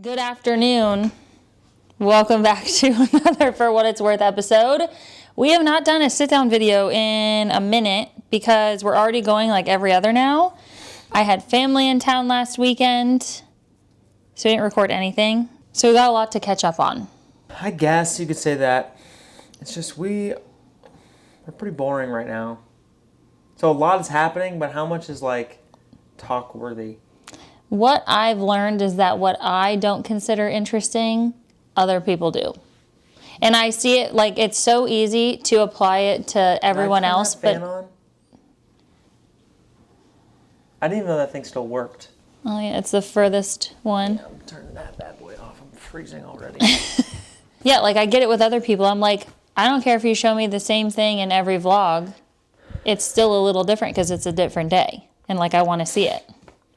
Good afternoon. Welcome back to another For What It's Worth episode. We have not done a sit-down video in a minute because we're already going like every other now. I had family in town last weekend, so we didn't record anything. So we got a lot to catch up on. I guess you could say that. It's just we're pretty boring right now. So a lot is happening, but how much is like talk worthy? What I've learned is that what I don't consider interesting, other people do. And I see it like it's so easy to apply it to everyone else. But I didn't even know that thing still worked. Oh yeah, it's the furthest one. Yeah, I'm turning that bad boy off. I'm freezing already. Yeah, like I get it with other people. I'm like, I don't care if you show me the same thing in every vlog. It's still a little different because it's a different day. And like I want to see it.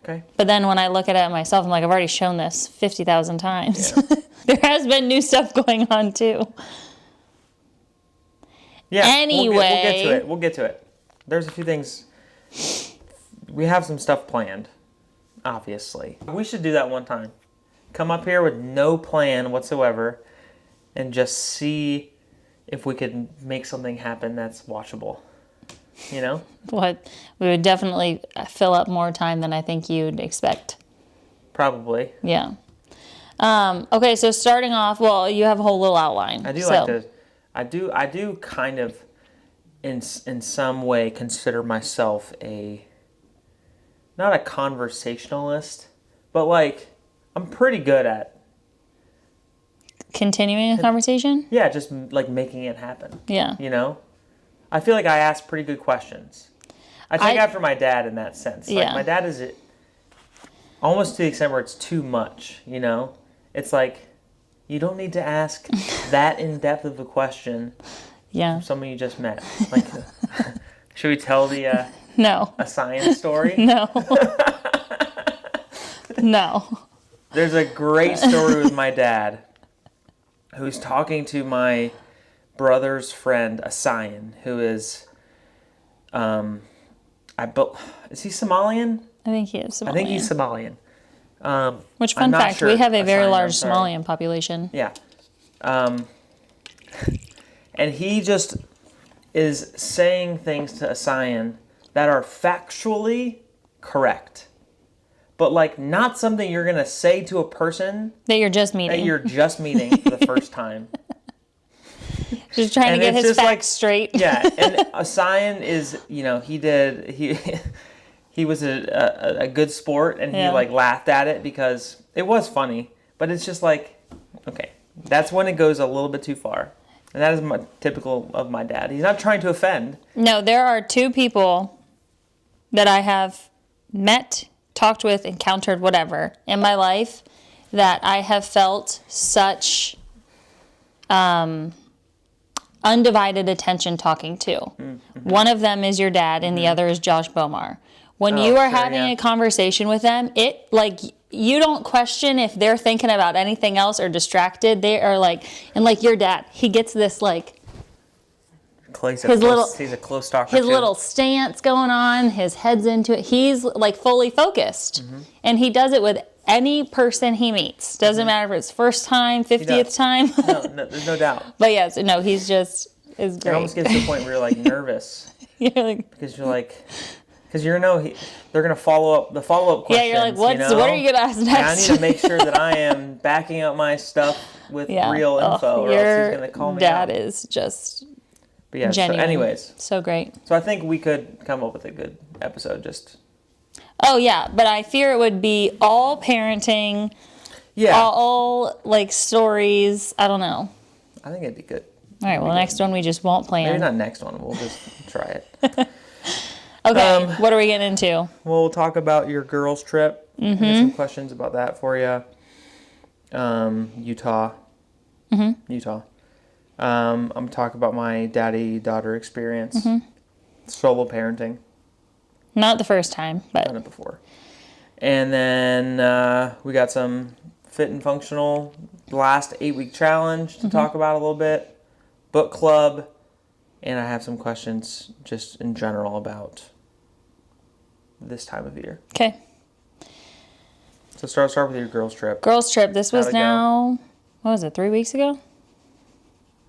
Okay. But then when I look at it myself, I'm like, I've already shown this 50,000 times. Yeah. There has been new stuff going on too. Yeah. Anyway. We'll get to it. There's a few things. We have some stuff planned, obviously. We should do that one time. Come up here with no plan whatsoever and just see if we could make something happen that's watchable. You know? What? We would definitely fill up more time than I think you'd expect. Probably. Yeah. Okay, so starting off, well, you have a whole little outline. I do like to. I do kind of, in some way, consider myself not a conversationalist, but like I'm pretty good at continuing a conversation. Yeah, just like making it happen. Yeah. You know, I feel like I ask pretty good questions. I take after my dad in that sense. Like my dad is almost to the extent where it's too much. You know, it's like you don't need to ask that in depth of a question. Yeah. From someone you just met. Like, should we tell the no a science story? No. No. There's a great story with my dad, who's talking to my brother's friend, Asayan, who is, is he Somalian? I think he is Somalian. I think he's Somalian. Which, fun fact, sure. we have a very large Somalian population. Yeah. And he just is saying things to Asayan that are factually correct. But like not something you're going to say to a person that you're just meeting. For the first time. Just trying to get his facts straight. Yeah, and Asayan is, you know, he was a good sport, and he like laughed at it because it was funny, but it's just like, okay, that's when it goes a little bit too far. And that is typical of my dad. He's not trying to offend. No, there are two people that I have met, talked with, encountered, whatever, in my life that I have felt such undivided attention talking to. Mm-hmm. One of them is your dad, and the other is Josh BOWMAR. When you are having a conversation with them, it like you don't question if they're thinking about anything else or distracted. They are like, and like your dad, he gets this like he's a close talker. His little stance going on, his head's into it. He's like fully focused, and he does it with any person he meets. Doesn't matter if it's first time, 50th time. No, there's no doubt. But yes, no, he's just is great. It almost gets to the point where you're like nervous. You're like, because they're gonna follow up the follow-up questions. Yeah, you're like, what are you gonna ask next? And I need to make sure that I am backing up my stuff with real info, or else he's gonna call me out. Your dad is just genuine. So anyways, so great. So I think we could come up with a good episode. Oh yeah, but I fear it would be all parenting. Yeah. All like stories. I don't know. I think it'd be good. All right. Well, the next one we just won't plan. Maybe not next one. We'll just try it. Okay. What are we getting into? We'll talk about your girls' trip. Mm-hmm. I have some questions about that for you. Utah. Mm-hmm. Utah. I'm gonna talk about my daddy-daughter experience. Mm-hmm. Solo parenting. Not the first time, but done it before. And then we got some fit and functional last 8-week challenge to talk about a little bit. Book club, and I have some questions just in general about this time of year. Okay. So start with your girls trip. Girls trip. This was now, what was it, 3 weeks ago?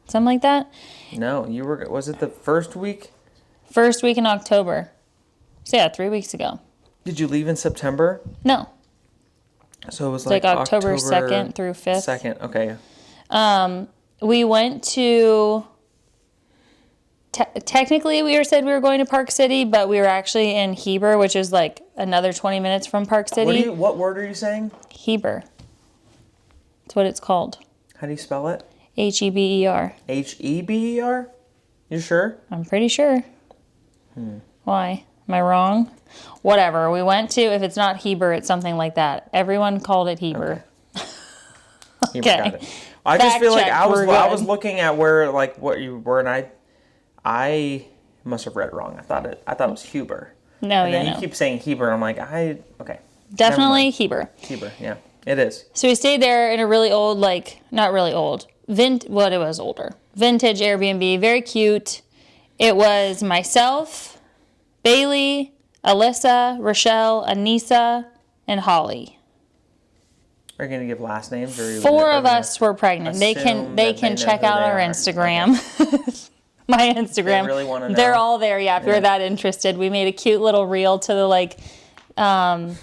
Something like that? No, was it the first week? First week in October. So yeah, 3 weeks ago. Did you leave in September? No. So it was Like October 2nd through 5th. 2nd, okay. We went to, technically we said we were going to Park City, but we were actually in Heber, which is like another 20 minutes from Park City. What word are you saying? Heber. That's what it's called. How do you spell it? Heber. Heber? You sure? I'm pretty sure. Why? Am I wrong? Whatever. We went to, if it's not Heber, it's something like that. Everyone called it Heber. Okay. Got it. I just feel like I was looking at what you were, and I must have read wrong. I thought it was Huber. No, and then you keep saying Heber. I'm like, okay. Definitely Heber. Heber, yeah, it is. So we stayed there in a really old, not really old, it was older. Vintage Airbnb, very cute. It was myself, Bailey, Alyssa, Rochelle, Anissa, and Holly. Are you gonna give last names? Or 4 of us were pregnant. They can check out our Instagram. Okay. My Instagram. They really want to know. They're all there. Yeah, if you're that interested, we made a cute little reel to the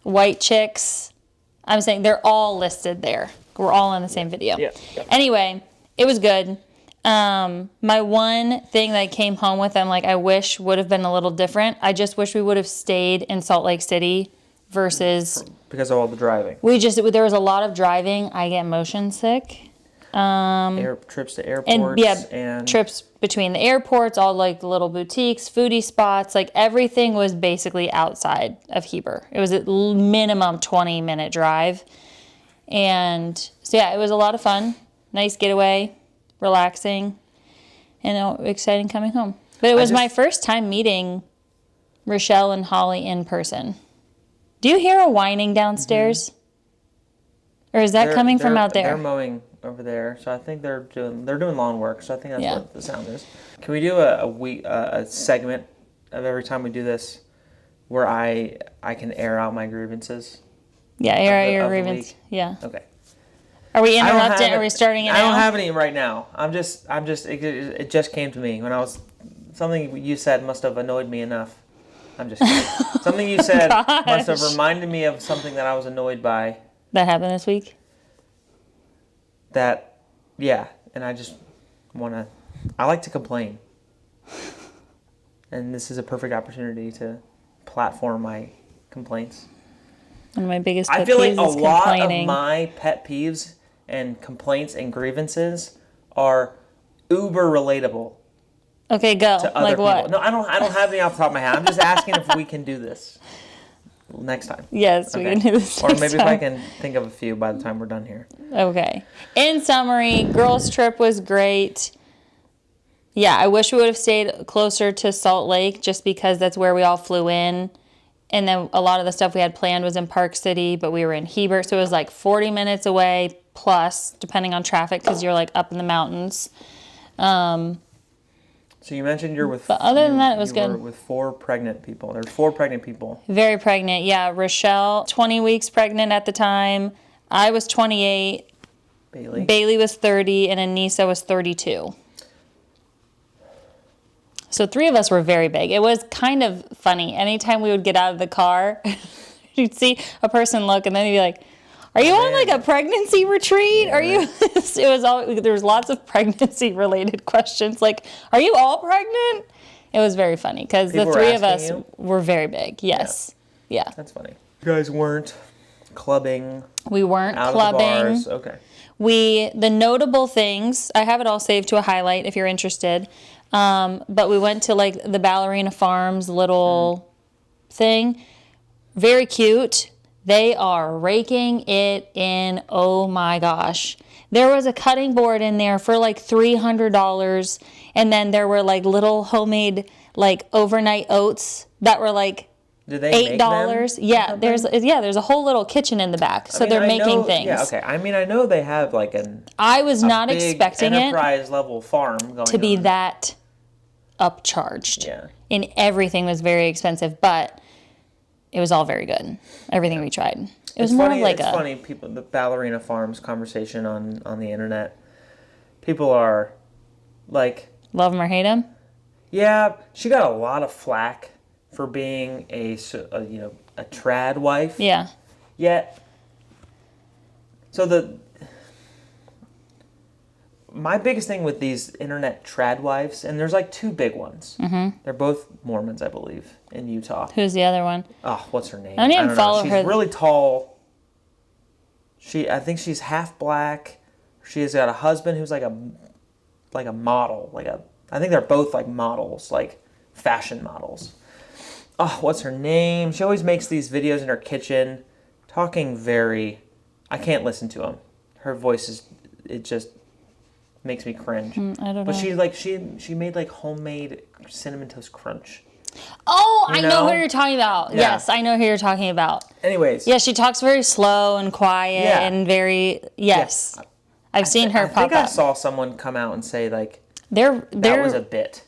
white chicks. I'm saying they're all listed there. We're all in the same video. Yeah. Anyway, it was good. My one thing that I came home with, I wish would have been a little different. I just wish we would have stayed in Salt Lake City versus... Because of all the driving. There was a lot of driving. I get motion sick. Trips to airports. And trips between the airports, all the little boutiques, foodie spots, everything was basically outside of Heber. It was a minimum 20-minute drive. And so yeah, it was a lot of fun. Nice getaway, relaxing, and exciting coming home. But it was my first time meeting Rochelle and Holly in person. Do you hear a whining downstairs? Mm-hmm. Or is that coming from out there? They're mowing over there, so I think they're doing lawn work. So I think that's what the sound is. Can we do a segment of every time we do this where I can air out my grievances? Yeah, air out your grievances. Yeah. Okay. Are we interrupting? Are we starting it now? I don't have any right now. It just came to me when something you said must have annoyed me enough. I'm just kidding. Something you said must have reminded me of something that I was annoyed by. That happened this week? And I just I like to complain. And this is a perfect opportunity to platform my complaints. One of my biggest pet peeves I feel like is a lot complaining. of my pet peeves and complaints and grievances are uber relatable. Okay, go. To other people. What? No, I don't have any off the top of my head. I'm just asking if we can do this next time. Yes, we can do this Or next maybe time. if I can think of a few by the time we're done here. Okay. In summary, girls' trip was great. Yeah, I wish we would have stayed closer to Salt Lake just because that's where we all flew in. And then a lot of the stuff we had planned was in Park City, but we were in Heber. So it was 40 minutes away plus, depending on traffic, because you're up in the mountains. So you mentioned you're with... But other than that, it was good. You were with 4 pregnant people. There's 4 pregnant people. Very pregnant, yeah. Rochelle, 20 weeks pregnant at the time. I was 28. Bailey was 30, and Anissa was 32. So 3 of us were very big. It was kind of funny. Anytime we would get out of the car, you'd see a person look, and then you'd be like, are you on a pregnancy retreat? Yeah, Are you? There was lots of pregnancy related questions. Are you all pregnant? It was very funny because the 3 of us were very big. Yes. Yeah. That's funny. You guys weren't clubbing. We weren't out clubbing. Of the bars. Okay. The notable things, I have it all saved to a highlight if you're interested. But we went to the Ballerina Farms little thing. Very cute. They are raking it in. Oh my gosh. There was a cutting board in there for $300. And then there were little homemade overnight oats that were Do they $8. Yeah, there's a whole little kitchen in the back. So they're making things. Yeah, okay. I mean, I know they have an I was not expecting enterprise level farm going to be on. that upcharged. Yeah. And everything was very expensive, but it was all very good. Everything we tried. It was It's more funny, like it's funny, people, the Ballerina Farms conversation on the internet. People are like, love him or hate him. yeah, she got a lot of flack for being a trad wife. Yeah. Yet, so my biggest thing with these internet trad wives, and there's like two big ones. Mm-hmm. They're both Mormons, I believe, in Utah. Who's the other one? Oh, what's her name? I don't even follow her. her. She's really tall. I think she's half black. She has got a husband who's like a model. I think they're both like models, like fashion models. Oh, what's her name? She always makes these videos in her kitchen, talking I can't listen to them. Her voice it just makes me cringe. I don't know. But she's like, she made like homemade Cinnamon Toast Crunch. Oh, You I know know? who you're talking about. Yeah. Yes, I know who you're talking about. Anyways. Yeah, she talks very slow and quiet Yeah. and very, yes. Yeah. I've seen her I pop think I up. saw someone come out and say like, They're, that was a bit.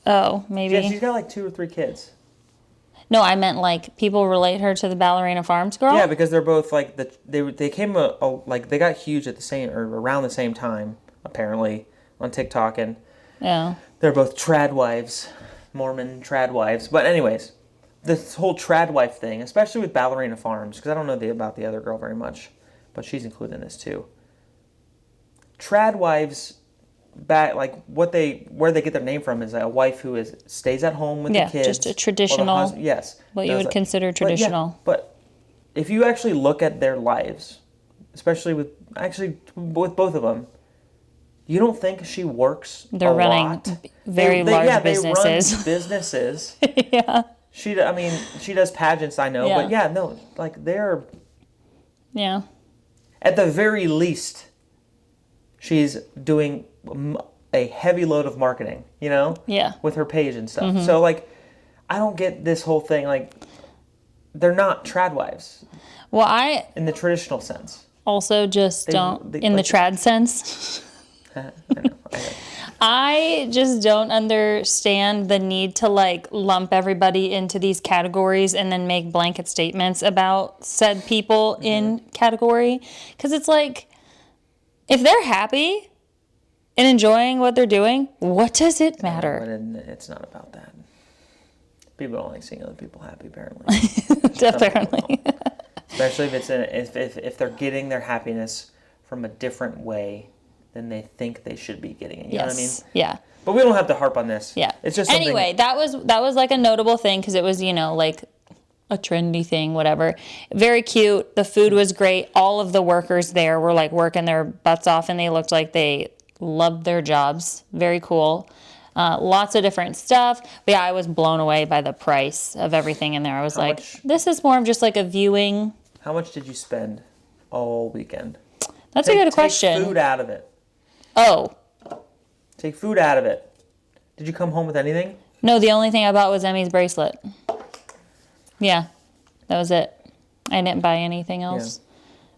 oh, maybe. Yeah, she's got like 2 or 3 kids. No, I meant like people relate her to the Ballerina Farms girl. Yeah, because they're both like they came like they got huge at the same or around the same time apparently on TikTok, and Yeah. they're both trad wives, Mormon trad wives. But anyways, this whole trad wife thing, especially with Ballerina Farms, because I don't know about the other girl very much, but she's included in this too. Trad wives, like where they get their name from is a wife who stays at home with the kids. just a traditional. Yes. What you would consider traditional. But if you actually look at their lives, especially with both of them, you don't think she works They're a running lot? very large They businesses. run businesses. Yeah. She does pageants, I know, but yeah, no, like they're Yeah. at the very least, she's doing a heavy load of marketing, Yeah. with her page and stuff. So like, I don't get this whole thing. Like, they're not trad wives Well, I in the traditional sense. also just don't, in the like- trad sense, I know. I just don't understand the need to like lump everybody into these categories and then make blanket statements about said people in category. Because it's like, if they're happy and enjoying what they're doing, what does it matter? But it's not about that. People don't like seeing other people happy, apparently. Apparently. Especially if they're getting their happiness from a different way than they think they should be getting it. You know what I mean? Yeah. But we don't have to harp on this. Yeah. It's just something. Anyway, that was like a notable thing because it was, like a trendy thing, whatever. Very cute. The food was great. All of the workers there were like working their butts off and they looked like they loved their jobs. Very cool. Lots of different stuff. But yeah, I was blown away by the price of everything in there. I was this is more of just like a viewing. How much did you spend all weekend? That's a good question. Take food out of it. Oh. Take food out of it. Did you come home with anything? No, the only thing I bought was Emmy's bracelet. Yeah, that was it. I didn't buy anything else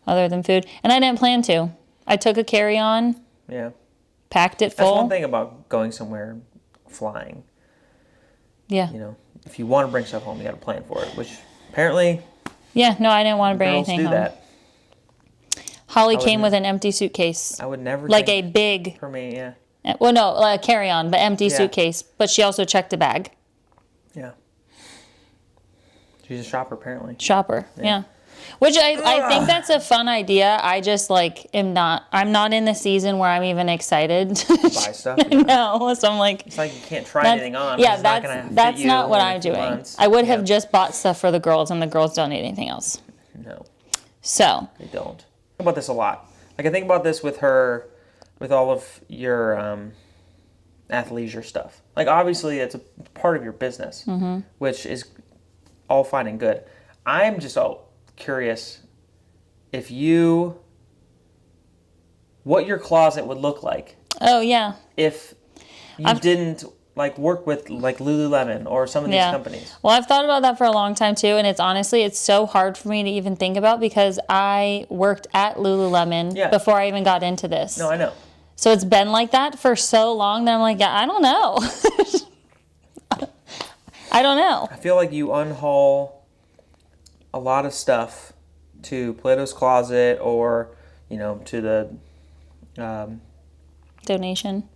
other than food. And I didn't plan to. I took a carry-on. Yeah. Packed it full. That's one thing about going somewhere flying. Yeah. If you want to bring stuff home, you got to plan for it, which apparently Yeah, no, I didn't want to bring girls anything do home. that. Holly came with an empty suitcase. I would never Like take a big, for me, yeah. well, no, like a carry-on, but empty suitcase. But she also checked a bag. Yeah. She's a shopper, apparently. Shopper, yeah. Which I think that's a fun idea. I just like I'm not in the season where I'm even excited to Buy stuff. No, so I'm like, it's like you can't try anything on. Yeah, it's not gonna fit that's you not what in a I'm few doing. months. I would have just bought stuff for the girls, and the girls don't need anything else. No, So they don't. I think about this a lot. Like I think about this with her, with all of your athleisure stuff. Like obviously it's a part of your business, which is all fine and good. I'm just curious what your closet would look like. Oh yeah. If you didn't like work with like Lululemon or some of these companies. Well, I've thought about that for a long time too, and it's so hard for me to even think about because I worked at Lululemon before I even got into this. No, I know. So it's been like that for so long that I'm like, I don't know. I don't know. I feel like you unhaul a lot of stuff to Plato's Closet or, you know, to the Donation.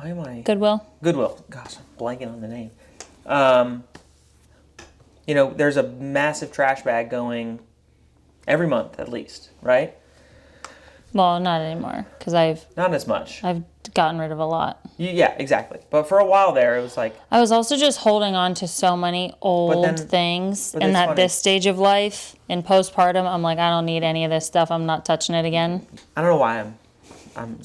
why am I Goodwill. Goodwill. Gosh, I'm blanking on the name. You know, there's a massive trash bag going every month at least, right? Well, not anymore because I've Not as much. gotten rid of a lot. Yeah, exactly. But for a while there, it was like, I was also just holding on to so many old things, and at this stage of life, in postpartum, I'm like, I don't need any of this stuff. I'm not touching it again. I don't know why I'm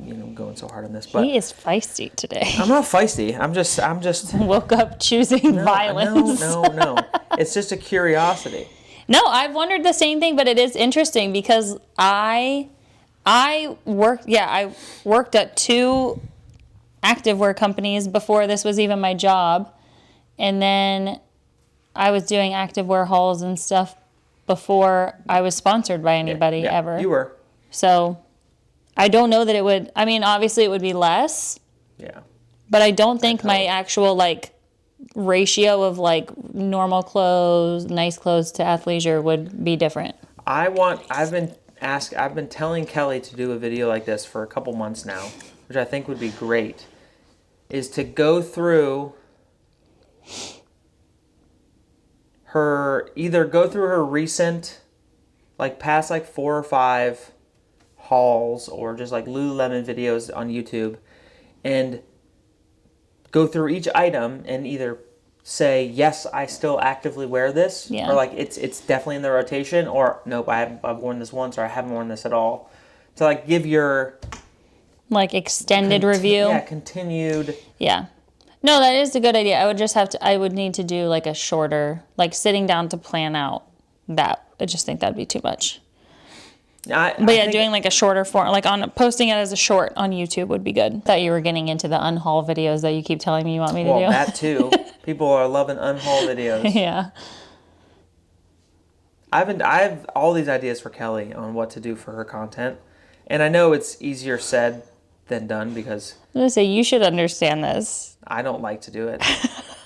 you know, going so hard on this, but He is feisty today. I'm not feisty. I'm just Woke up choosing violence. No. It's just a curiosity. No, I've wondered the same thing, but it is interesting because I worked at 2 activewear companies before this was even my job. And then I was doing activewear hauls and stuff before I was sponsored by anybody ever. You were. So I don't know that it would, I mean, obviously it would be less. Yeah. But I don't think my actual like ratio of like normal clothes, nice clothes to athleisure would be different. I've been telling Kelly to do a video like this for a couple months now, which I think would be great, is to go through her recent, like past like 4 or 5 hauls or just like Lululemon videos on YouTube and go through each item and either say, yes, I still actively wear this, or like it's definitely in the rotation, or nope, I've worn this once, or I haven't worn this at all. To like give your like extended review. Yeah, continued. Yeah. No, that is a good idea. I would need to do like a shorter, like sitting down to plan out that. I just think that'd be too much. Doing like a shorter form, like posting it as a short on YouTube would be good. Thought you were getting into the unhaul videos that you keep telling me you want me to do. Well, that too. People are loving unhaul videos. Yeah. I have all these ideas for Kelly on what to do for her content, and I know it's easier said than done because I'm gonna say you should understand this. I don't like to do it.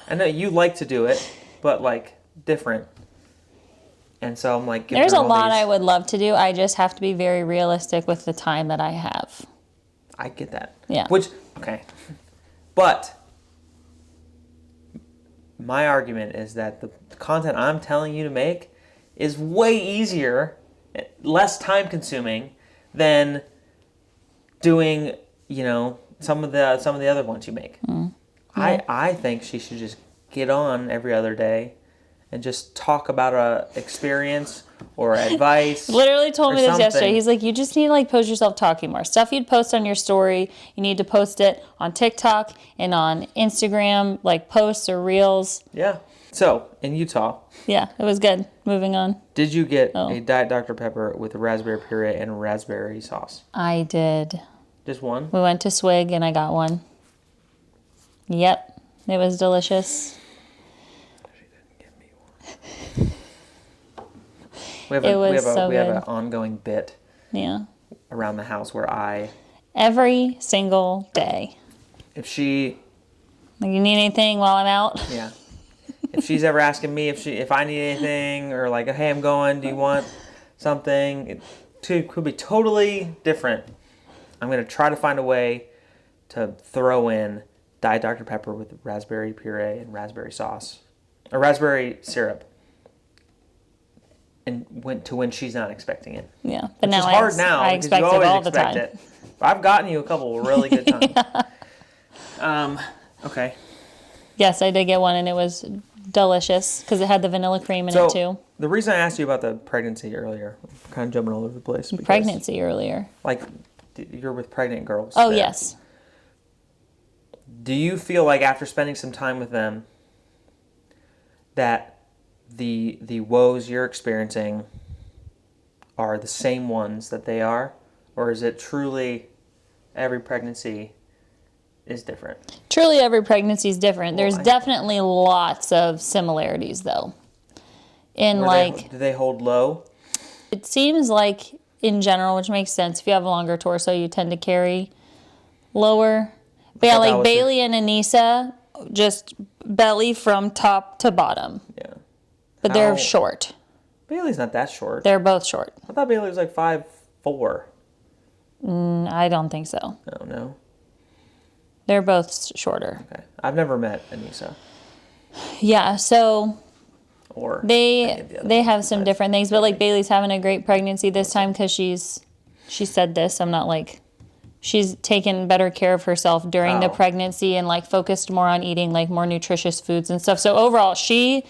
I know you like to do it, but like different. And so I'm like, there's a lot I would love to do. I just have to be very realistic with the time that I have. I get that. Yeah. Okay. But my argument is that the content I'm telling you to make is way easier, less time consuming than doing, you know, some of the other ones you make. Yeah. I think she should just get on every other day and just talk about a experience or advice. Literally told me this yesterday. He's like, you just need to like post yourself talking more. Stuff you'd post on your story, you need to post it on TikTok and on Instagram, like posts or reels. Yeah. So, in Utah. Yeah, it was good. Moving on. Did you get a Diet Dr. Pepper with raspberry puree and raspberry sauce? I did. Just one? We went to Swig and I got one. Yep. It was delicious. We have an ongoing bit around the house where every single day. If you need anything while I'm out? Yeah. If she's ever asking me if I need anything or like, hey, I'm going, do you want something? It could be totally different. I'm going to try to find a way to throw in Diet Dr. Pepper with raspberry puree and raspberry sauce or raspberry syrup. And when she's not expecting it. Yeah, but now it's hard now I because you always expect it. I've gotten you a couple of really good times. Okay. Yes, I did get one, and it was delicious because it had the vanilla cream in it too. The reason I asked you about the pregnancy earlier, I'm kind of jumping all over the place. Pregnancy earlier. Like you're with pregnant girls. Oh, yes. Do you feel like after spending some time with them that the woes you're experiencing are the same ones that they are? Or is it truly every pregnancy is different? Truly every pregnancy is different. There's definitely lots of similarities though. Do they hold low? It seems like in general, which makes sense, if you have a longer torso you tend to carry lower. But yeah, like Bailey and Anissa, just belly from top to bottom. Yeah. but they're short. Bailey's not that short. They're both short. I thought Bailey was like 5'4". I don't think so. Oh, no? They're both shorter. Okay. I've never met Anissa. Yeah, so Or they have some different things, but like Bailey's having a great pregnancy this time because she said this. I'm not like, she's taken better care of herself during the pregnancy and like focused more on eating like more nutritious foods and stuff. So overall, she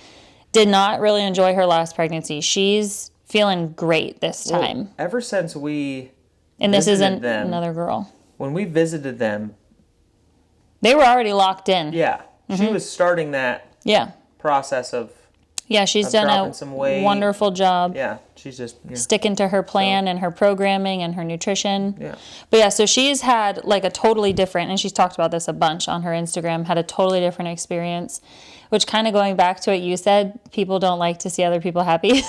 did not really enjoy her last pregnancy. She's feeling great this time. Well, ever since we and this isn't them, another girl. When we visited them, they were already locked in. Yeah. She was starting that process of she's done a some weight. Wonderful job. Yeah, she's just sticking to her plan and her programming and her nutrition. Yeah. But yeah, so she's had like a totally different, and she's talked about this a bunch on her Instagram, had a totally different experience, which kind of going back to what you said, people don't like to see other people happy.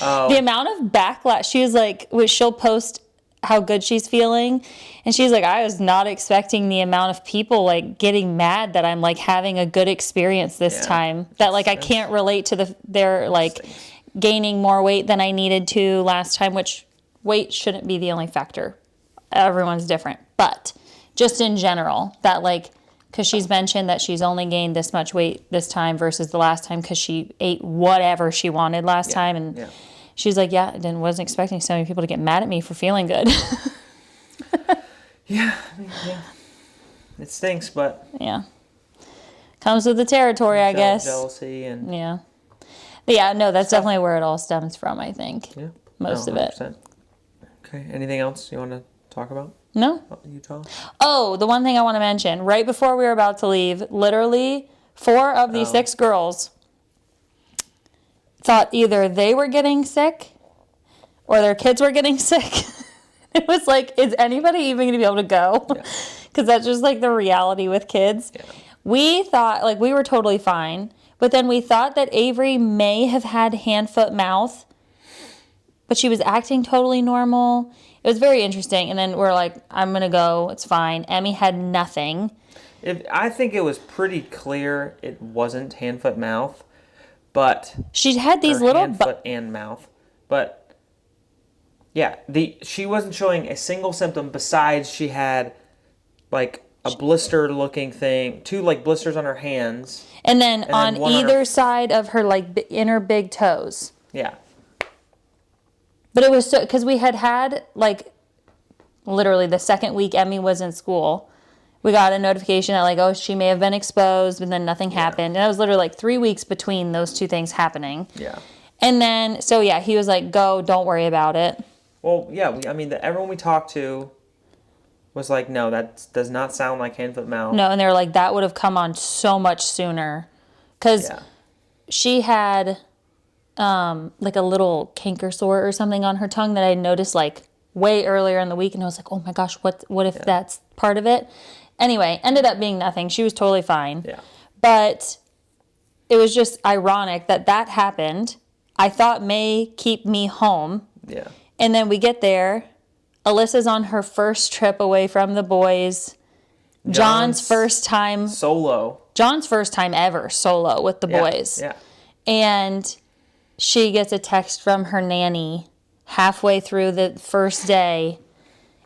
The amount of backlash, she was like, she'll post how good she's feeling, and she's like, I was not expecting the amount of people like getting mad that I'm like having a good experience this time, that like I can't relate to their like gaining more weight than I needed to last time, which weight shouldn't be the only factor. Everyone's different, but just in general, that like, because she's mentioned that she's only gained this much weight this time versus the last time because she ate whatever she wanted last time, and she's like, I wasn't expecting so many people to get mad at me for feeling good. It stinks, but comes with the territory, I guess. Jealousy and no, that's definitely where it all stems from, I think. Most of it. Okay, anything else you want to talk about? No. Utah? Oh, the one thing I want to mention, right before we were about to leave, literally 4 of the 6 girls thought either they were getting sick or their kids were getting sick. It was like, is anybody even going to be able to go? Because that's just like the reality with kids. We thought, like, we were totally fine, but then we thought that Avery may have had hand, foot, mouth, but she was acting totally normal. It was very interesting. And then we're like, I'm going to go. It's fine. Emmy had nothing. I think it was pretty clear it wasn't hand, foot, mouth, but she had these little hand, foot, and mouth. But yeah, she wasn't showing a single symptom besides she had like a blister-looking thing, 2 like blisters on her hands, and then on either side of her like inner big toes. Yeah. But it was so, because we had like literally the second week Emmy was in school, we got a notification that like, she may have been exposed, but then nothing happened. And it was literally like 3 weeks between those 2 things happening. Yeah. And then, so he was like, go, don't worry about it. Well, everyone we talked to was like, no, that does not sound like hand, foot, mouth. No, and they were like, that would have come on so much sooner. Because she had like a little canker sore or something on her tongue that I noticed like way earlier in the week, and I was like, oh my gosh, what if that's part of it? Anyway, ended up being nothing. She was totally fine. Yeah. But it was just ironic that happened. I thought May keep me home. Yeah. And then we get there. Alyssa's on her first trip away from the boys. John's first time solo. John's first time ever solo with the boys. Yeah. And she gets a text from her nanny halfway through the first day.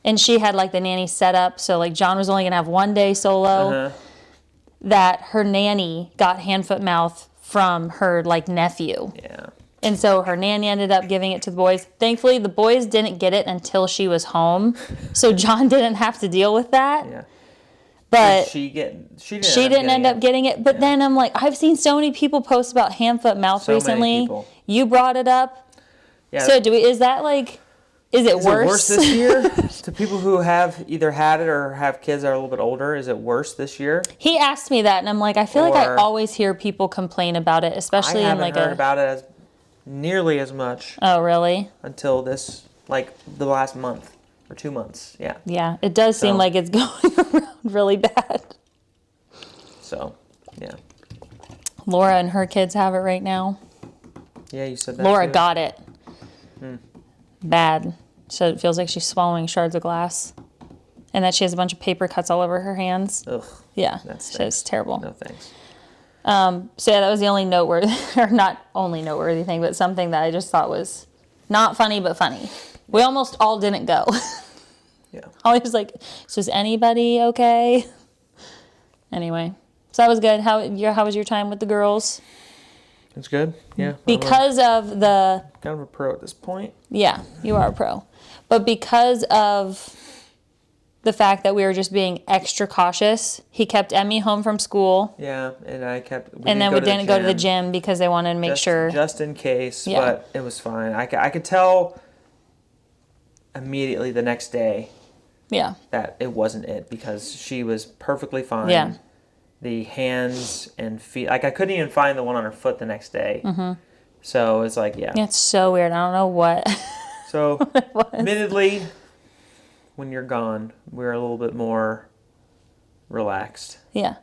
And she had like the nanny set up. So like John was only going to have 1 day solo. That her nanny got hand, foot, mouth from her like nephew. Yeah. And so her nanny ended up giving it to the boys. Thankfully, the boys didn't get it until she was home. So John didn't have to deal with that. Yeah. But she didn't end up getting it. But then I'm like, I've seen so many people post about hand, foot, mouth recently. You brought it up. Yeah. So is that like, is it worse this year? To people who have either had it or have kids that are a little bit older, is it worse this year? He asked me that, and I'm like, I feel like I always hear people complain about it, especially in like I haven't heard about it as nearly as much. Oh, really? Until this, like the last month or 2 months. Yeah. Yeah, it does seem like it's going around really bad. So, yeah. Laura and her kids have it right now. Yeah, you said that. Laura got it. Bad. So it feels like she's swallowing shards of glass. And that she has a bunch of paper cuts all over her hands. Ugh. Yeah. That's terrible. No thanks. So yeah, that was the only noteworthy, or not only noteworthy thing, but something that I just thought was not funny, but funny. We almost all didn't go. Yeah. I was like, so is anybody okay? Anyway, so that was good. How was your time with the girls? It's good. Yeah. Because of the... Kind of a pro at this point. Yeah, you are a pro. But because of the fact that we were just being extra cautious, he kept Emmy home from school. Yeah, and And then we didn't go to the gym because they wanted to make sure. Just in case, Yeah. but it was fine. I could tell immediately the next day Yeah. that it wasn't it, because she was perfectly fine. Yeah. The hands and feet, like I couldn't even find the one on her foot the next day. Mm-hmm. So it's like, yeah. It's so weird. I don't know what. So, what it was. admittedly, when you're gone, we're a little bit more relaxed. Yeah.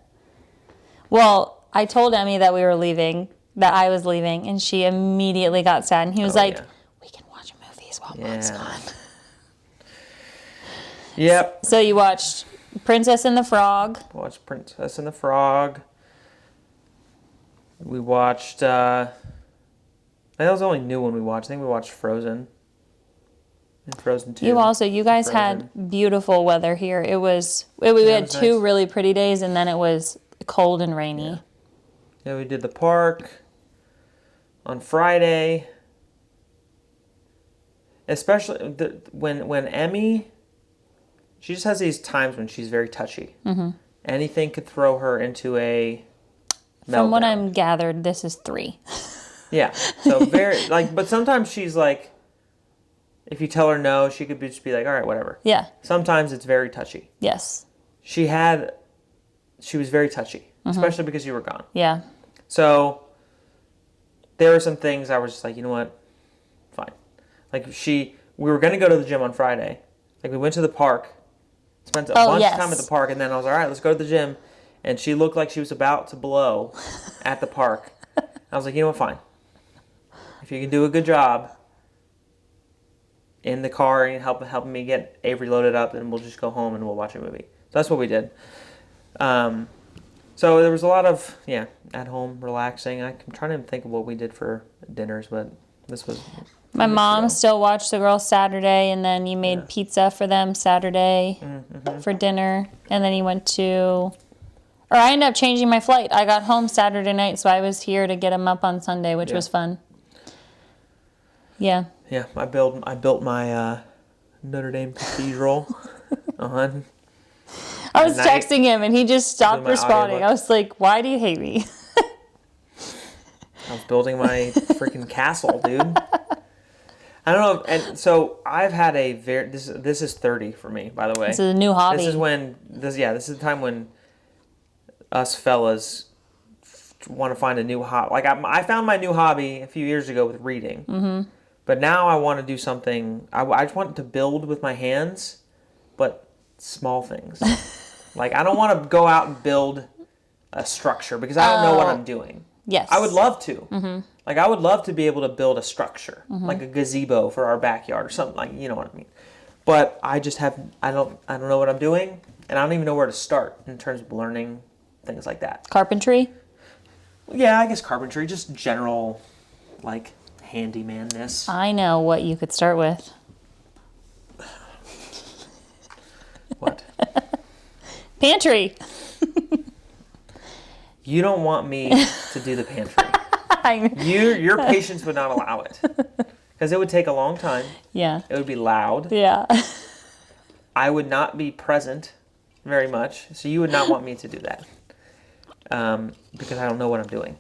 Well, I told Emmy that we were leaving, that I was leaving, and she immediately got sad. And he was like, yeah. we can watch movies while Mom's gone. Yep. So you watched Princess and the Frog. Watched Princess and the Frog. We watched, that was the only new one we watched. I think we watched Frozen. And Frozen 2. You guys had beautiful weather here. We had two nice. really pretty days, and then it was cold and rainy. Yeah, we did the park on Friday. Especially when Emmy, she just has these times when she's very touchy. Mm-hmm. Anything could throw her into a meltdown. From what I'm gathered, this is 3. Yeah, so very, but sometimes she's like, if you tell her no, she could just be like, all right, whatever. Yeah. Sometimes it's very touchy. Yes. She was very touchy, especially because you were gone. Yeah. So there were some things I was just like, you know what, fine. Like we were going to go to the gym on Friday. Like we went to the park, spent a bunch of time at the park, and then I was like, all right, let's go to the gym. And she looked like she was about to blow at the park. I was like, you know what, fine. If you can do a good job in the car and helping me get Avery loaded up, then we'll just go home and we'll watch a movie. So that's what we did. So there was a lot of, at home relaxing. I'm trying to think of what we did for dinners, but this was... My mom still watched the girls Saturday, and then you made pizza for them Saturday for dinner. And then you went to... Or I ended up changing my flight. I got home Saturday night, so I was here to get them up on Sunday, which was fun. Yeah. Yeah, I built my Notre Dame Cathedral on... I was texting him, and he just stopped responding. I was like, why do you hate me? I was building my freaking castle, dude. I don't know. And so I've had a this is 30 for me, by the way. This is a new hobby. This is the time when us fellas want to find a new hobby. Like I found my new hobby a few years ago with reading. Mm-hmm. But now I want to do something. I just want to build with my hands, but small things. Like, I don't want to go out and build a structure because I don't know what I'm doing. Yes. I would love to. Mm-hmm. Like, I would love to be able to build a structure, like a gazebo for our backyard or something, like, you know what I mean. But I just I don't know what I'm doing, and I don't even know where to start in terms of learning things like that. Carpentry? Yeah, I guess carpentry, just general, like, handyman-ness. I know what you could start with. What? Pantry. You don't want me to do the pantry. Your patience would not allow it. Because it would take a long time. Yeah. It would be loud. Yeah. I would not be present very much. So you would not want me to do that. Because I don't know what I'm doing.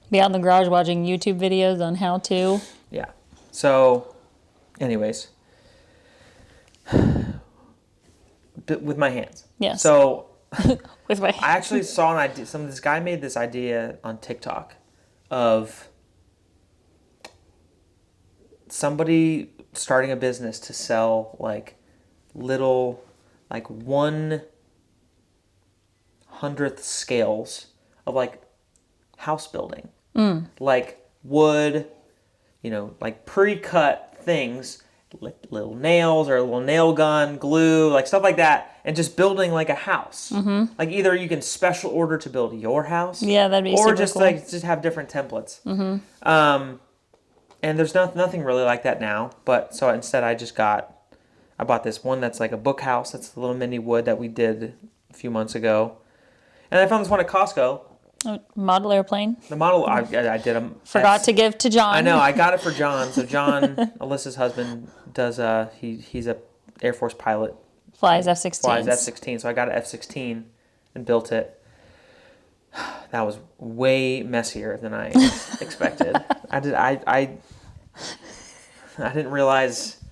Be out in the garage watching YouTube videos on how to. Yeah. So, anyways. With my hands. Yes. So... With my hands. I actually saw an idea. This guy made this idea on TikTok of somebody starting a business to sell like little, like 1/100th scales of like house building, like wood, like pre-cut things, little nails or a little nail gun, glue, like stuff like that, and just building like a house. Like either you can special order to build your house, Yeah, that'd be or super just cool. like just have different templates. And there's nothing really like that now. But so instead, I bought this one that's like a book house. That's the little mini wood that we did a few months ago, and I found this one at Costco. Model airplane. The model I did them. Forgot to give to John. I know, I got it for John. So John, Alyssa's husband, does he's a Air Force pilot. Flies F-16s. Flies F-16. So I got an F-16 and built it. That was way messier than I expected. I didn't realize.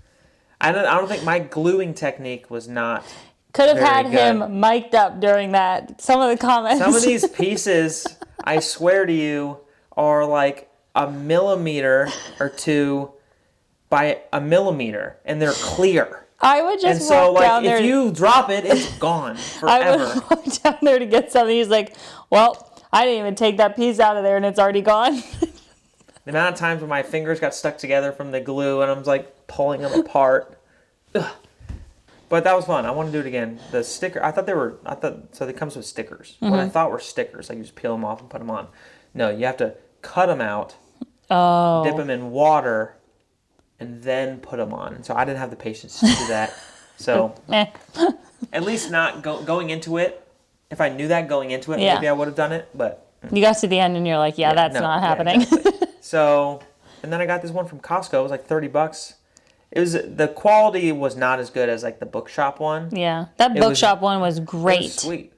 I don't think my gluing technique was not. Could have very had good. him mic'd up during that. Some of the comments. Some of these pieces, I swear to you, are like a millimeter or two by a millimeter, and they're clear. I would just And so, walk down like, there. if you drop it, it's gone I would forever. walk down there to get something. He's like, well, I didn't even take that piece out of there, and it's already gone. The amount of times when my fingers got stuck together from the glue, and I'm like pulling them apart. Ugh. But that was fun. I want to do it again. The sticker, so it comes with stickers. What I thought were stickers, like you just peel them off and put them on. No, you have to cut them out, dip them in water, and then put them on. So I didn't have the patience to do that. So at least not going into it. If I knew that going into it, Yeah. maybe I would have done it. But You got to the end, and you're like, that's not happening. Exactly. So, and then I got this one from Costco. It was like $30. The quality was not as good as like the bookshop one. Yeah, that bookshop one was great. It was sweet.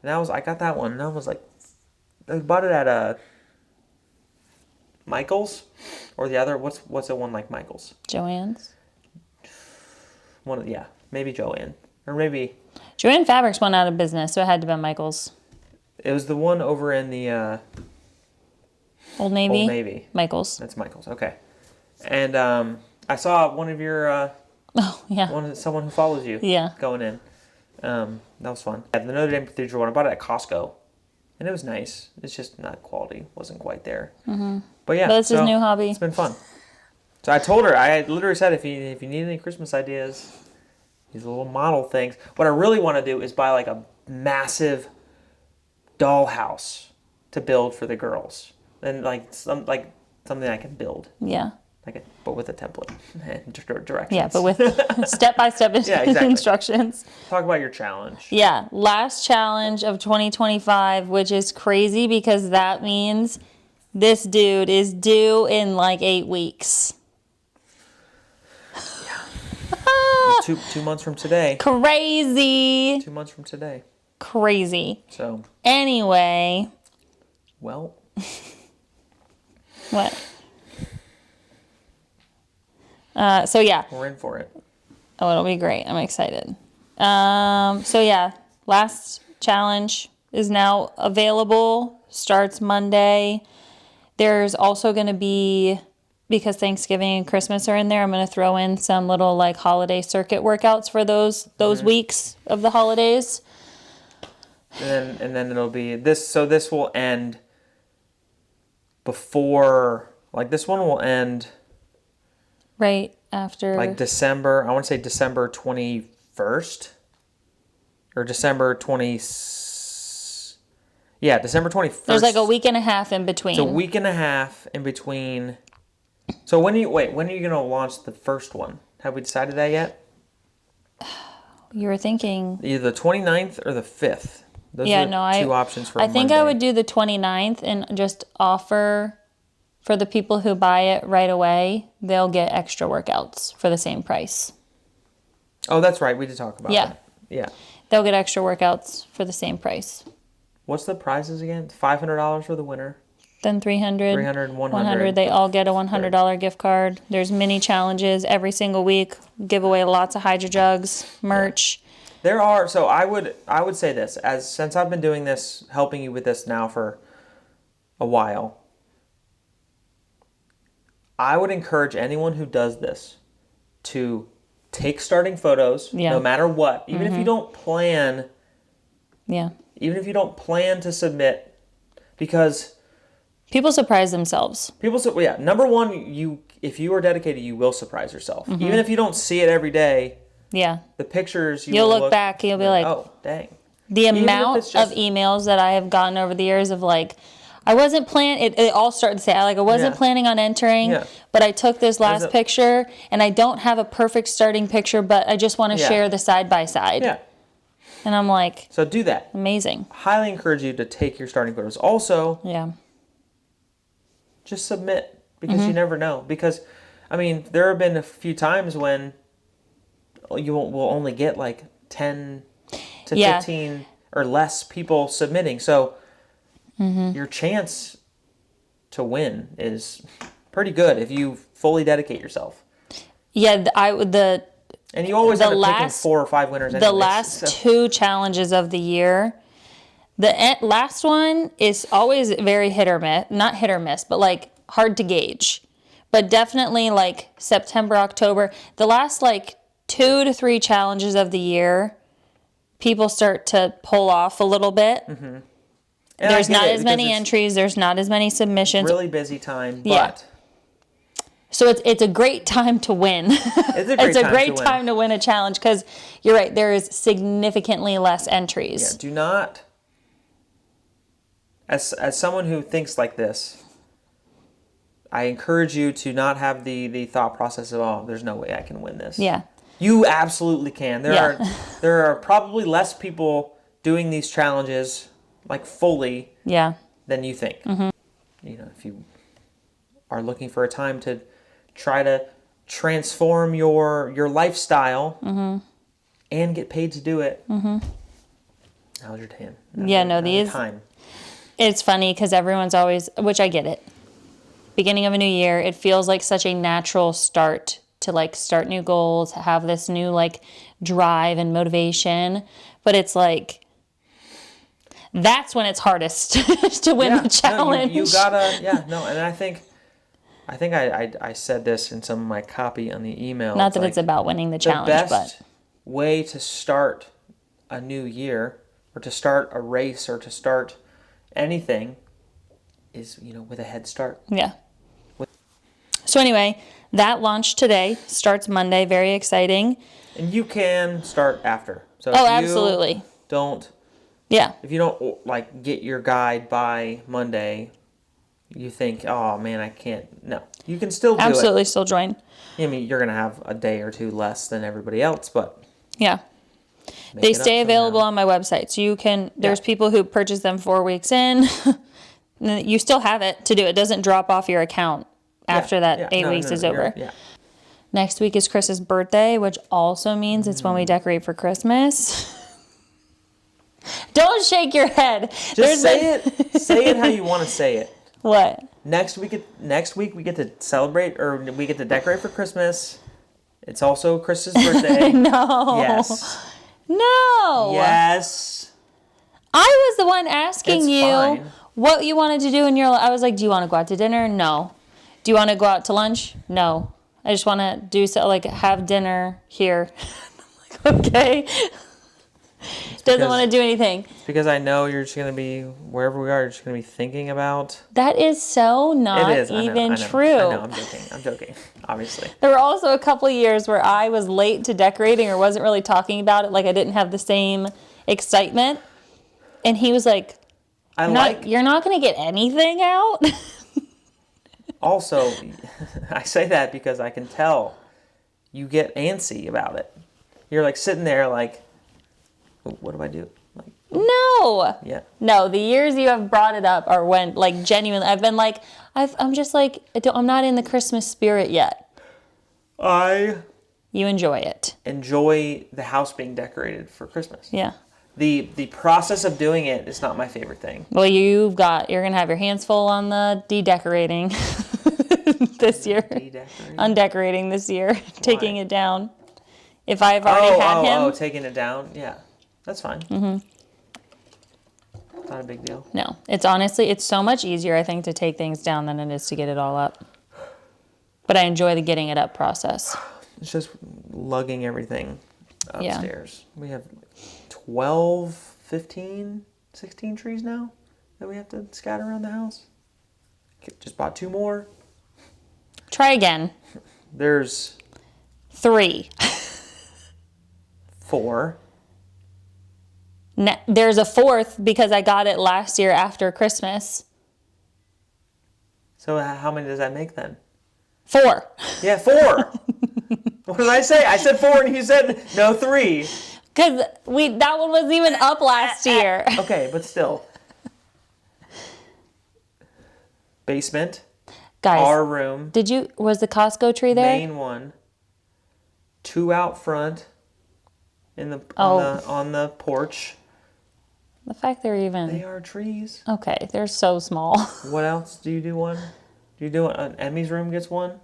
And I got that one. And I was like, I bought it at Michael's, or the other. What's the one like Michael's? Joann's. Maybe Joann, or maybe Joann Fabrics went out of business, so it had to be Michael's. it was the one over in the Old Navy. Old Navy. Michael's. That's Michael's. Okay. And I saw one of your Oh yeah. someone who follows you. Yeah. Going in. That was fun. Yeah, the Notre Dame Cathedral one, I bought it at Costco. And it was nice. It's just not quality. Wasn't quite there. But yeah. But it's his new hobby. It's been fun. So I told her, I literally said, if you need any Christmas ideas, these little model things. What I really want to do is buy like a massive dollhouse to build for the girls. And like something I can build. Yeah. But with a template and directions. Yeah, but with step-by-step exactly. instructions. Talk about your challenge. Yeah, last challenge of 2025, which is crazy because that means this dude is due in like 8 weeks. Yeah. 2 months from today. Crazy. 2 months from today. Crazy. So. Anyway. Well. What? So yeah. We're in for it. Oh, it'll be great. I'm excited. So yeah, last challenge is now available. Starts Monday. There's also going to be, because Thanksgiving and Christmas are in there, I'm going to throw in some little like holiday circuit workouts for those weeks of the holidays. And then it'll be this. So this will end before, like this one will end Right after. like December. I want to say December 21st or December 20. Yeah, December 21st. There's like a week and a half in between. It's a week and a half in between. So when are you going to launch the first one? Have we decided that yet? You were thinking. Either the 29th or the 5th. Those Yeah, are no, two options for I think Monday. I would do the 29th and just offer for the people who buy it right away, they'll get extra workouts for the same price. Oh, that's right. We did talk about that. Yeah. They'll get extra workouts for the same price. What's the prizes again? $500 for the winner. Then 300, 300, 100. They all get a $100 gift card. There's mini challenges every single week. Give away lots of Hydro Jugs, merch. There are, so I would say this, since I've been doing this, helping you with this now for a while, I would encourage anyone who does this to take starting photos, no matter what, even if you don't plan. Yeah. Even if you don't plan to submit, because people surprise themselves. Number one, if you are dedicated, you will surprise yourself. Even if you don't see it every day, Yeah. the pictures, You'll look back and you'll be like, oh, dang. The amount of emails that I have gotten over the years of like, I wasn't planning, it all started to say, I wasn't planning on entering, but I took this last picture and I don't have a perfect starting picture, but I just want to share the side by side. Yeah. And I'm like, so do that. Amazing. Highly encourage you to take your starting photos. Also, just submit, because you never know. Because, I mean, there have been a few times when you will only get like 10 to 15 or less people submitting. So your chance to win is pretty good if you fully dedicate yourself. Yeah, and you always end up picking 4 or 5 winners anyways. The last 2 challenges of the year, the last one is always very hit or miss. Not hit or miss, but like hard to gauge. But definitely like September, October, the last like 2 to 3 challenges of the year, people start to pull off a little bit. There's not as many entries. There's not as many submissions. Really busy time, but so it's a great time to win. It's a great time to win a challenge, because you're right. There is significantly less entries. Yeah, do not. As someone who thinks like this, I encourage you to not have the thought process of, oh, there's no way I can win this. Yeah. You absolutely can. There are probably less people doing these challenges like fully than you think. You know, if you are looking for a time to try to transform your lifestyle and get paid to do it, now's your time. Time. It's funny because everyone's always, which I get it, beginning of a new year, it feels like such a natural start to like start new goals, have this new like drive and motivation, but it's like, that's when it's hardest to win the challenge. No, you gotta, and I think I said this in some of my copy on the email. Not that it's about winning the challenge, the best way to start a new year, or to start a race, or to start anything is, with a head start. Yeah. So anyway, that launched today, starts Monday, very exciting. And you can start after. So absolutely. If you don't like get your guide by Monday, you think, oh man, I can't. No, you can still do it. Absolutely still join. I mean, you're going to have a day or 2 less than everybody else, but they stay available on my website. So you can, there's people who purchase them 4 weeks in. You still have it to do. It doesn't drop off your account after that 8 weeks is over. Next week is Chris's birthday, which also means it's when we decorate for Christmas. Don't shake your head. Just say it. Say it how you want to say it. What? Next week we get to celebrate, or we get to decorate for Christmas. It's also Chris's birthday. No. Yes. No. Yes. I was the one asking you what you wanted to do in your life. I was like, do you want to go out to dinner? No. Do you want to go out to lunch? No. I just want to do so, like have dinner here. I'm like, okay. Doesn't want to do anything. It's because I know you're just going to be, wherever we are, you're just going to be thinking about. That is so not even true. I know, I'm joking, obviously. There were also a couple of years where I was late to decorating or wasn't really talking about it. Like I didn't have the same excitement. And he was like, you're not going to get anything out? Also, I say that because I can tell you get antsy about it. You're like sitting there like, what do I do? Like, no. Yeah. No, the years you have brought it up are when, like, genuinely, I've been like, I'm just like, I'm not in the Christmas spirit yet. You enjoy it. Enjoy the house being decorated for Christmas. Yeah. The process of doing it is not my favorite thing. Well, you're going to have your hands full on the de-decorating this year. De-decorating? Undecorating this year. Taking it down. If I've already had him. Oh, taking it down? Yeah. That's fine. Not a big deal. No. It's so much easier, I think, to take things down than it is to get it all up. But I enjoy the getting it up process. It's just lugging everything upstairs. We have 12, 15, 16 trees now that we have to scatter around the house. Just bought 2 more. Try again. There's 3. 4. There's a 4th because I got it last year after Christmas. So how many does that make then? 4. Yeah, 4. What did I say? I said 4 and you said no 3. Because that one wasn't even up last year. Okay, but still. Basement. Guys, Our room. was the Costco tree there? Main one. 2 out front. On the porch. The fact they're even... They are trees. Okay, they're so small. What else? Do you do one? Do you do one? Emmy's room gets one?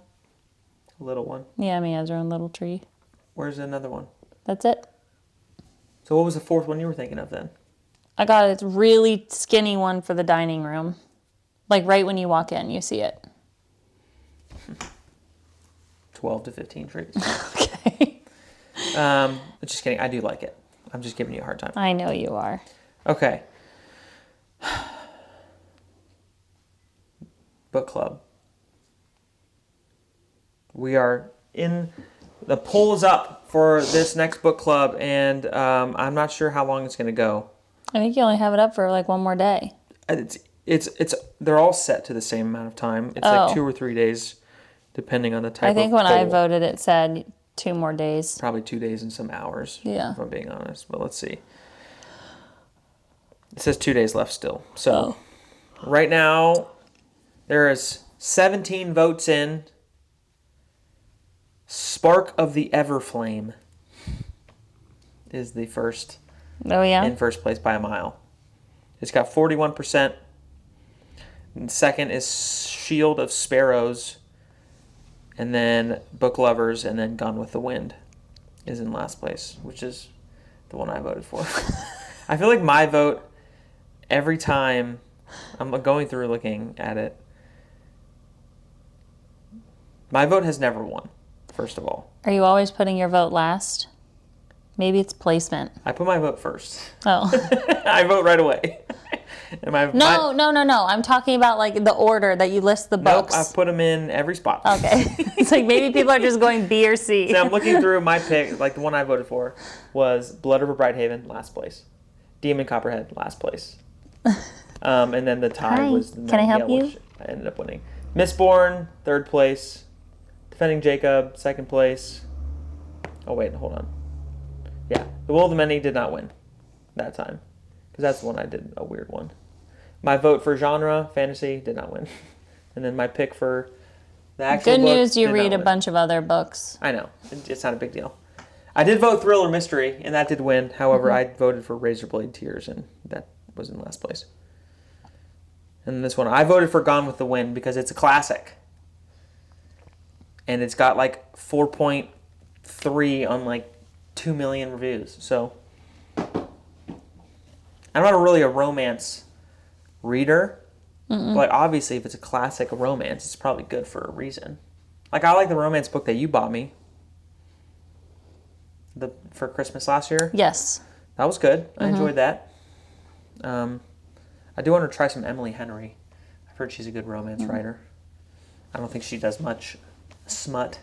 A little one. Yeah, Emmy has her own little tree. Where's another one? That's it. So what was the 4th one you were thinking of then? I got a really skinny one for the dining room. Like right when you walk in, you see it. 12 to 15 trees. Okay. Just kidding. I do like it. I'm just giving you a hard time. I know you are. Okay. Book club. We are in... The poll is up for this next book club, and I'm not sure how long it's going to go. I think you only have it up for like one more day. They're all set to the same amount of time. It's like 2 or 3 days, depending on the type of I think when I poll. voted, it said 2 more days. Probably 2 days and some hours, Yeah. if I'm being honest. But let's see. It says 2 days left still. So right now, there is 17 votes in. Spark of the Everflame is the first. Oh, yeah? In first place by a mile. It's got 41%. And second is Shield of Sparrows. And then Book Lovers, and then Gone with the Wind is in last place, which is the one I voted for. I feel like my vote, every time I'm going through looking at it, my vote has never won, first of all. Are you always putting your vote last? Maybe it's placement. I put my vote first. Oh. I vote right away. No. I'm talking about like the order that you list the books. Nope, I put them in every spot. Okay. It's like maybe people are just going B or C. So I'm looking through my pick, like the one I voted for was Blood Over Brighthaven, last place. Demon Copperhead, last place. And then the tie Hi. was the Can I help Nightingale, you? which I ended up winning. Mistborn, 3rd place. Defending Jacob, 2nd place. Oh wait, hold on. Yeah, The Will of the Many did not win that time. Because that's the one I did, a weird one. My vote for genre, fantasy, did not win. And then my pick for the actual Good book news, you did read not a win. bunch of other books. I know. It's not a big deal. I did vote Thriller Mystery, and that did win. However, I voted for Razorblade Tears, and that was in last place. And this one, I voted for Gone with the Wind because it's a classic. And it's got like 4.3 on like 2 million reviews. So I'm not really a romance reader. But obviously, if it's a classic romance, it's probably good for a reason. Like, I like the romance book that you bought me for Christmas last year. Yes. That was good. I enjoyed that. I do want to try some Emily Henry. I've heard she's a good romance writer. I don't think she does much smut,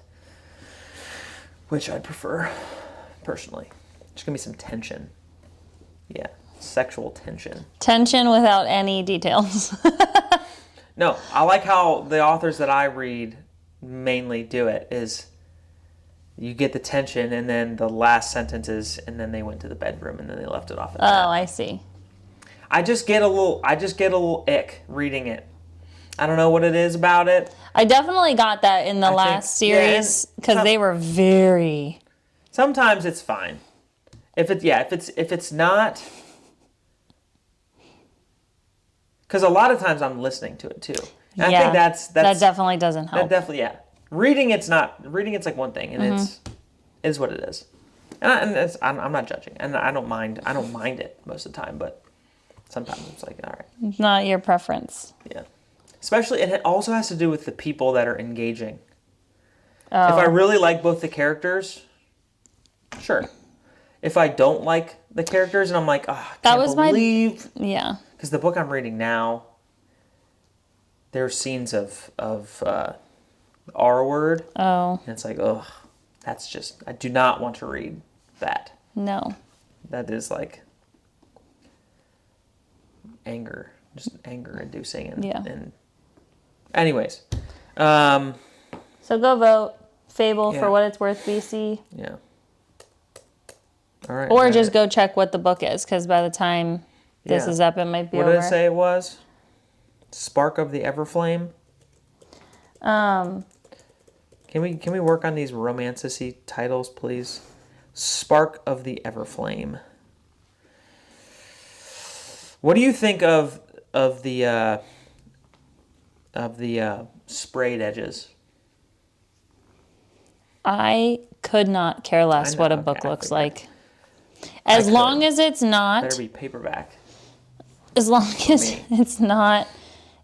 which I'd prefer, personally. There's going to be some tension. Yeah, sexual tension. Tension without any details. No, I like how the authors that I read mainly do it is you get the tension and then the last sentence is, and then they went to the bedroom and then they left it off at that. Oh, I see. I just get a little ick reading it. I don't know what it is about it. I definitely got that in the last series because they were very... Sometimes it's fine. If it's not, because a lot of times I'm listening to it too. And I think that's that definitely doesn't help. That definitely, yeah. Reading it's like one thing, and it is what it is. And I'm not judging, and I don't mind it most of the time, but sometimes it's like, all right. It's not your preference. Yeah. Especially, and it also has to do with the people that are engaging. Oh. If I really like both the characters, sure. If I don't like the characters and I'm like, oh, I can't believe. Yeah. Because the book I'm reading now, there's scenes of the R word. Oh, And it's like, ugh, that's just, I do not want to read that. no. That is like anger, just anger inducing. And, Yeah. and anyways. So go vote. Fable Yeah. for what it's worth, BC. Yeah. All right. Or just go check what the book is, because by the time this Yeah. is up, it might be What over. did it say it was? Spark of the Everflame? Can we work on these romantic-y titles, please? Spark of the Everflame. What do you think of the sprayed edges? I could not care less I know, what a okay, book I looks figured. like. As long as it's not, Better be paperback. as long as me. it's not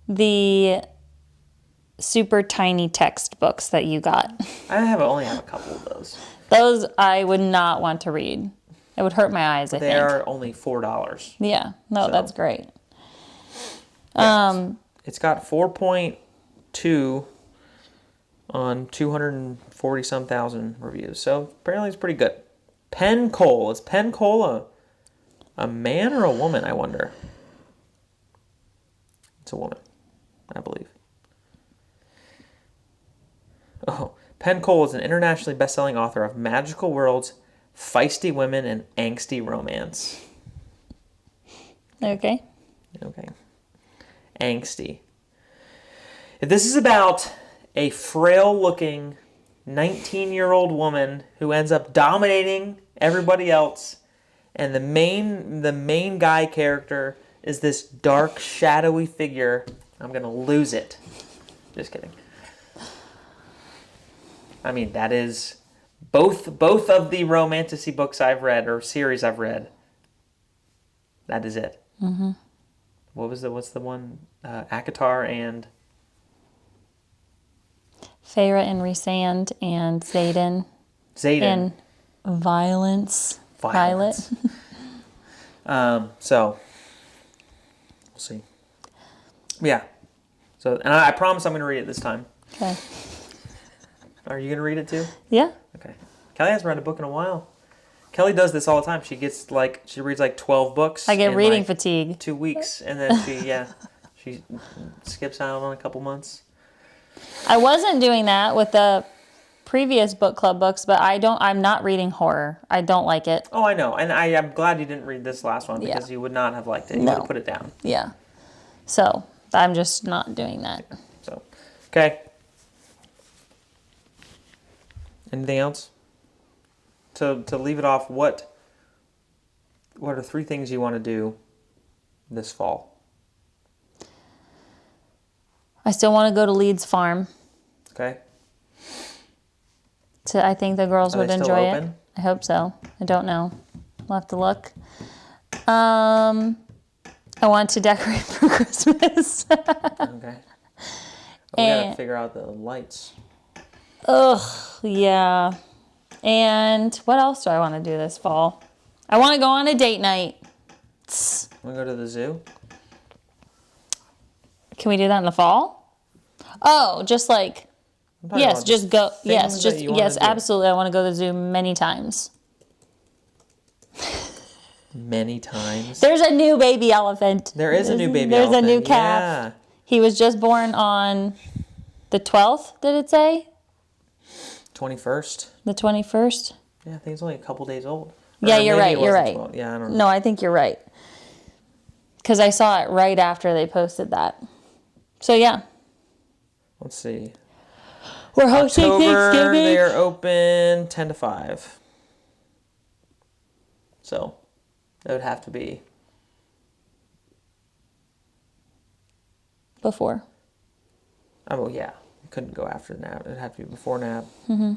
the super tiny textbooks that you got. I only have a couple of those. Those I would not want to read. It would hurt my eyes, I They think. are only $4. Yeah, no, So. that's great. Yeah, it's got 4.2 on 240 some thousand reviews. So apparently it's pretty good. Penn Cole. Is Penn Cole a man or a woman, I wonder? It's a woman, I believe. Oh, Penn Cole is an internationally best-selling author of magical worlds, feisty women, and angsty romance. Okay. Okay. Angsty. If this is about a frail-looking 19-year-old woman who ends up dominating everybody else, and the main guy character is this dark, shadowy figure, I'm gonna lose it. Just kidding. I mean, that is both of the romantasy books I've read or series I've read. That is it. Mm-hmm. What's the one? ACOUTURE and Feyre and Rhysand and Xaden. Xaden. And Violence. Violence. Violet. So we'll see. Yeah. So, and I promise I'm going to read it this time. Okay. Are you going to read it too? Yeah. Okay. Kelly hasn't read a book in a while. Kelly does this all the time. She reads like 12 books. I get in reading like fatigue. 2 weeks, and then she skips out on a couple months. I wasn't doing that with the previous book club books, but I'm not reading horror. I don't like it. Oh, I know, and I'm glad you didn't read this last one because you would not have liked it. You would have put it down. Yeah. So I'm just not doing that. So, okay. Anything else? To leave it off, what are 3 things you want to do this fall? I still want to go to Leeds Farm. Okay. I think the girls Are would they still enjoy it. open? I hope so. I don't know. We'll have to look. I want to decorate for Christmas. Okay. We And- gotta figure out the lights. Ugh, yeah. And what else do I want to do this fall? I want to go on a date night. Want to go to the zoo? Can we do that in the fall? Oh, just like, I'm talking yes, about just go. Yes, things just, that you wanna yes, do. absolutely. I want to go to the zoo many times. Many times. There's a new baby elephant. There is a new baby There's elephant. a new calf. Yeah. He was just born on the 12th, did it say? 21st. The 21st? Yeah, I think it's only a couple days old. Yeah, Or you're maybe right, it you're wasn't right. 12. Yeah, I don't know. No, I think you're right. Because I saw it right after they posted that. So, yeah. Let's see. We're hosting October, Thanksgiving. they are open 10 to 5. So, that would have to be Before. oh, well, yeah. You couldn't go after nap. It'd have to be before nap. Mm-hmm.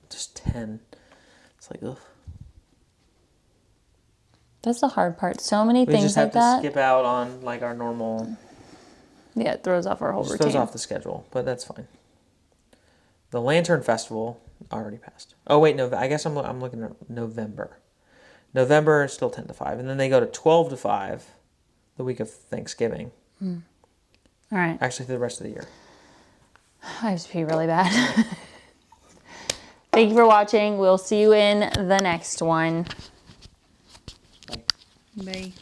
Just 10. It's like, ugh. That's the hard part. So many We things just have like to that. skip out on like our normal. Yeah, it throws off our whole Just routine. throws off the schedule, but that's fine. The Lantern Festival already passed. Oh wait, no. I guess I'm looking at November. November is still 10 to 5, and then they go to 12 to 5, the week of Thanksgiving. All right. Actually, for the rest of the year. I have to pee really bad. Thank you for watching. We'll see you in the next one. Bye. Bye.